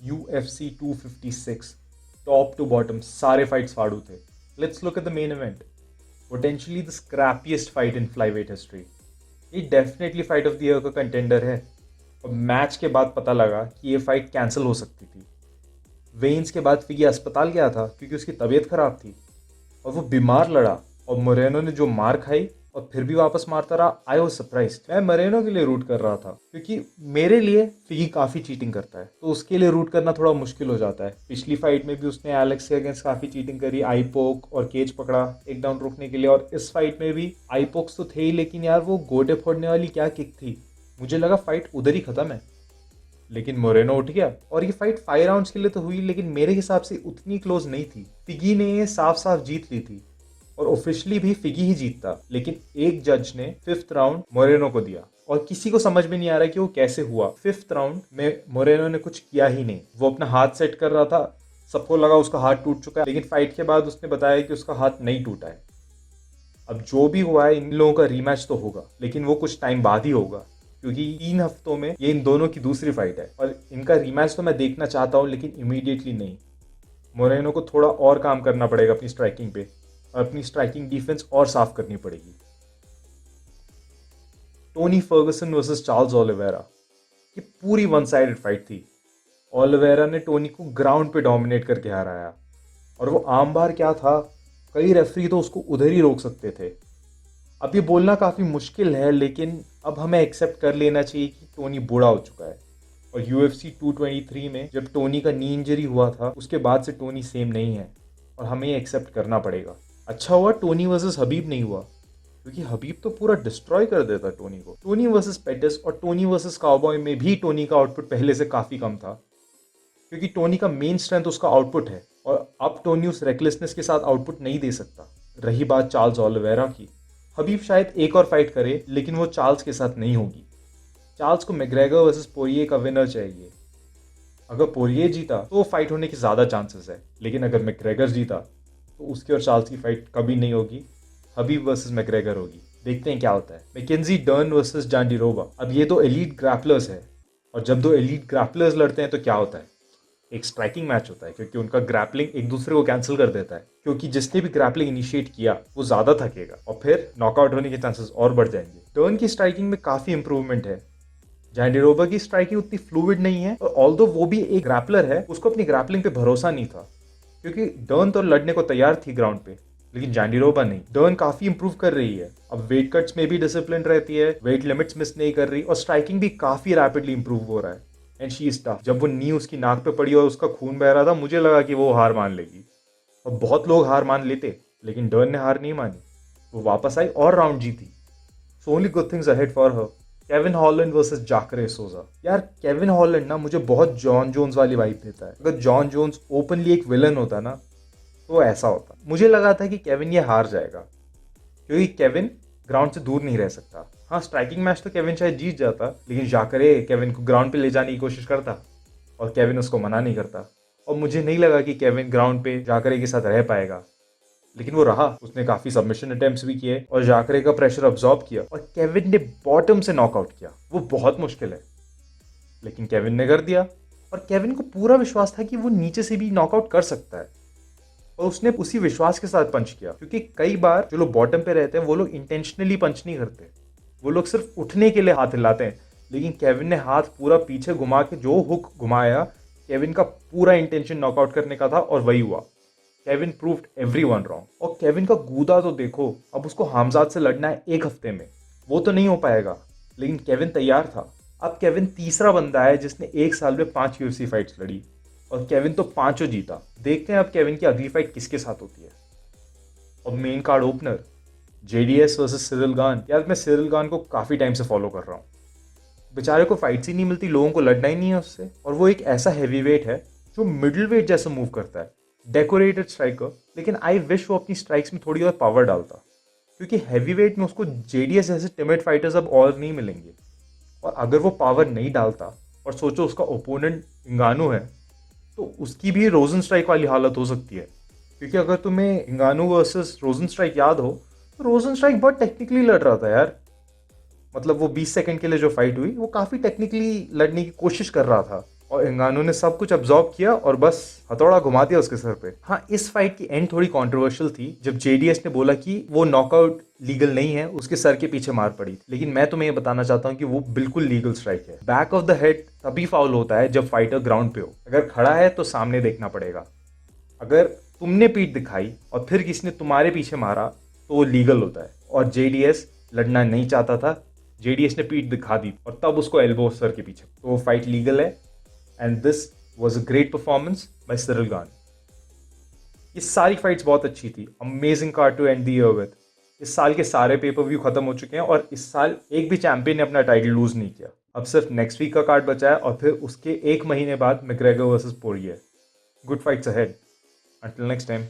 UFC 256 top to bottom सारे fights फाड़ू थे. Let's look at the main event. Potentially the scrappiest fight in flyweight history. ये definitely fight of the year का contender है. और match के बाद पता लगा कि ये फाइट कैंसिल हो सकती थी. वेन्स के बाद फिगी अस्पताल गया था क्योंकि उसकी तबीयत खराब थी और वो बीमार लड़ा. और मोरेनो ने जो मार खाई और फिर भी वापस मारता रहा. I was surprised. मैं मोरेनो के लिए रूट कर रहा था क्योंकि मेरे लिए फिगी काफ़ी चीटिंग करता है, तो उसके लिए रूट करना थोड़ा मुश्किल हो जाता है. पिछली फाइट में भी उसने एलेक्स के अगेंस्ट काफ़ी चीटिंग करी, आई पोक और केज पकड़ा एक डाउन रोकने के लिए. और इस फाइट में भी आई पोक्स तो थे ही, लेकिन यार वो गोटे फोड़ने वाली क्या किक थी. मुझे लगा फाइट उधर ही खत्म है, लेकिन मोरेनो उठ गया. और ये फाइट 5 राउंड्स के लिए तो हुई, लेकिन मेरे हिसाब से उतनी क्लोज नहीं थी. फिगी ने ये साफ साफ जीत ली थी और ऑफिशियली भी फिगी ही जीतता, लेकिन एक जज ने 5th राउंड मोरेनो को दिया और किसी को समझ में नहीं आ रहा कि वो कैसे हुआ. 5th राउंड में मोरेनो ने कुछ किया ही नहीं. वो अपना हाथ सेट कर रहा था, सबको लगा उसका हाथ टूट चुका है, लेकिन फाइट के बाद उसने बताया कि उसका हाथ नहीं टूटा है. अब जो भी हुआ है, इन लोगों का रीमैच तो होगा, लेकिन वो कुछ टाइम बाद ही होगा क्योंकि 3 हफ्तों में ये इन दोनों की दूसरी फाइट है. और इनका रीमैच तो मैं देखना चाहता हूँ, लेकिन इमीडिएटली नहीं. मोरेनो को थोड़ा और काम करना पड़ेगा अपनी स्ट्राइकिंग पे, और अपनी स्ट्राइकिंग डिफेंस और साफ करनी पड़ेगी. Tony Fergusson versus Charles Oliveira, ये पूरी वन साइडेड फाइट थी. ओलिवेरा ने टोनी को ग्राउंड पे डोमिनेट करके हराया, और वो आम बार क्या था, कई रेफरी तो उसको उधर ही रोक सकते थे. अब ये बोलना काफ़ी मुश्किल है, लेकिन अब हमें एक्सेप्ट कर लेना चाहिए कि टोनी बूढ़ा हो चुका है. और UFC 223 में जब टोनी का नी इंजरी हुआ था, उसके बाद से टोनी सेम नहीं है, और हमें ये एक्सेप्ट करना पड़ेगा. अच्छा हुआ टोनी वर्सेस हबीब नहीं हुआ, क्योंकि हबीब तो पूरा डिस्ट्रॉय कर देता टोनी को. टोनी वर्सेस पेटिस और टोनी वर्सेस काउबॉय में भी टोनी का आउटपुट पहले से काफ़ी कम था, क्योंकि टोनी का मेन स्ट्रेंथ उसका आउटपुट है, और अब टोनी उस रेकलेसनेस के साथ आउटपुट नहीं दे सकता. रही बात चार्ल्स ओलिवेरा की, हबीब शायद एक और फाइट करे, लेकिन वो चार्ल्स के साथ नहीं होगी. चार्ल्स को मैग्रेगर वर्सेस पोरिये का विनर चाहिए. अगर पोरिये जीता तो वो फाइट होने के ज़्यादा चांसेस है, लेकिन अगर मैग्रेगर जीता तो उसकी और चार्ल्स की फाइट कभी नहीं होगी. हबीब वर्सेस मैग्रेगर होगी. देखते हैं क्या होता है. Mackenzie Dern versus Jandiroba. अब ये तो एलीट ग्रैपलर्स है, और जब दो एलीट ग्रैपलर्स लड़ते हैं तो क्या होता है, एक स्ट्राइकिंग मैच होता है, क्योंकि उनका ग्रैपलिंग एक दूसरे को कैंसिल कर देता है. क्योंकि जिसने भी ग्रैपलिंग इनिशिएट किया वो ज़्यादा थकेगा और फिर नॉकआउट होने के चांसेस और बढ़ जाएंगे. टर्न की स्ट्राइकिंग में काफ़ी इंप्रूवमेंट है. जांडिरोबा की स्ट्राइकिंग उतनी फ्लूइड नहीं है, और ऑल्दो वो भी एक ग्रैपलर है, उसको अपनी ग्रैपलिंग पे भरोसा नहीं था, क्योंकि डर्न तो लड़ने को तैयार थी ग्राउंड पे, लेकिन जांडिरोबा नहीं. डर्न काफ़ी इंप्रूव कर रही है. अब वेट कट्स में भी डिसिप्लिन रहती है, वेट लिमिट्स मिस नहीं कर रही, और स्ट्राइकिंग भी काफ़ी रैपिडली इंप्रूव हो रहा है. And she is tough. जब वो नी उसकी नाक पे पड़ी और उसका खून बह रहा था, मुझे लगा कि वो हार मान लेगी, और बहुत लोग हार मान लेते, लेकिन डर्न ने हार नहीं मानी. वो वापस आई और राउंड जीती. So only good things ahead for her. Kevin Holland versus Jacare Souza. यार केविन हॉलैंड ना मुझे बहुत जॉन जोन्स वाली वाइब देता है. अगर जॉन जोन्स ओपनली एक विलन होता ना, तो ऐसा होता. मुझे लगा था कि केविन ये हार जाएगा, क्योंकि केविन ग्राउंड से दूर नहीं रह सकता. हाँ, स्ट्राइकिंग मैच तो केविन शायद जीत जाता, लेकिन जाकरे केविन को ग्राउंड पे ले जाने की कोशिश करता और केविन उसको मना नहीं करता. और मुझे नहीं लगा कि केविन ग्राउंड पे जाकरे के साथ रह पाएगा, लेकिन वो रहा. उसने काफ़ी सबमिशन अटेम्प्ट्स भी किए और जाकरे का प्रेशर अब्जॉर्ब किया, और केविन ने बॉटम से नॉकआउट किया. वो बहुत मुश्किल है, लेकिन केविन ने कर दिया. और केविन को पूरा विश्वास था कि वो नीचे से भी नॉकआउट कर सकता है, और उसने उसी विश्वास के साथ पंच किया. क्योंकि कई बार जो लोग बॉटम पे रहते हैं वो लोग इंटेंशनली पंच नहीं करते, वो लोग सिर्फ उठने के लिए हाथ हिलाते हैं. लेकिन केविन ने हाथ पूरा पीछे घुमा के जो हुक घुमाया, केविन का पूरा इंटेंशन नॉकआउट करने का था, और वही हुआ. Kevin proved everyone wrong. और केविन का गूदा तो देखो. अब उसको हामजाद से लड़ना है 1 हफ्ते में. वो तो नहीं हो पाएगा, लेकिन केविन तैयार था. अब केविन तीसरा बंदा है जिसने 1 साल में 5 UFC फाइट्स लड़ी, और केविन तो 5 जीता. देखते हैं अब केविन की अगली फाइट किसके साथ होती है. और main card opener JDS versus Ciryl Gane. यार मैं सिरिल गान को काफ़ी टाइम से फॉलो कर रहा हूँ. बेचारे को फाइट्स ही नहीं मिलती, लोगों को लड़ना ही नहीं है उससे. और वो एक ऐसा हैवी वेट है जो मिडिल वेट जैसा मूव करता है. डेकोरेटेड स्ट्राइकर, लेकिन आई विश वो अपनी स्ट्राइक्स में थोड़ी और पावर डालता, क्योंकि हैवी वेट में उसको JDS जैसे टिमिड फाइटर्स अब और नहीं मिलेंगे. और अगर वो पावर नहीं डालता, और सोचो उसका ओपोनेंट इंगानू है, तो उसकी भी रोजन स्ट्राइक वाली हालत हो सकती है. क्योंकि अगर तुम्हें इंगानू वर्सेस रोजन स्ट्राइक याद हो, तो रोजन स्ट्राइक बहुत टेक्निकली लड़ रहा था यार. मतलब वो 20 सेकंड के लिए जो फाइट हुई, वो काफ़ी टेक्निकली लड़ने की कोशिश कर रहा था. और इंगानो ने सब कुछ अब्जॉर्ब किया और बस हथौड़ा घुमा दिया उसके सर पे। हाँ, इस फाइट की एंड थोड़ी कंट्रोवर्शियल थी जब जेडीएस ने बोला कि वो नॉकआउट लीगल नहीं है, उसके सर के पीछे मार पड़ी थी। लेकिन मैं तुम्हें ये बताना चाहता हूँ कि वो बिल्कुल लीगल स्ट्राइक है। बैक ऑफ द हेड तभी फाउल होता है जब फाइटर ग्राउंड पे हो। अगर खड़ा है तो सामने देखना पड़ेगा। अगर तुमने पीठ दिखाई और फिर किसी ने तुम्हारे पीछे मारा तो वो लीगल होता है। और जेडीएस लड़ना नहीं चाहता था, जेडीएस ने पीठ दिखा दी और तब उसको एल्बो सर के पीछे, तो वो फाइट लीगल है। And this was a great performance by Cyril Gane. ये सारी फाइट्स बहुत अच्छी थी, amazing card to end the year with. इस साल के सारे पेपर व्यू खत्म हो चुके हैं और इस साल एक भी चैंपियन ने अपना टाइटल लूज नहीं किया। अब सिर्फ नेक्स्ट वीक का कार्ड बचा है और फिर उसके एक महीने बाद McGregor versus Poirier. Good fights ahead. Until next time.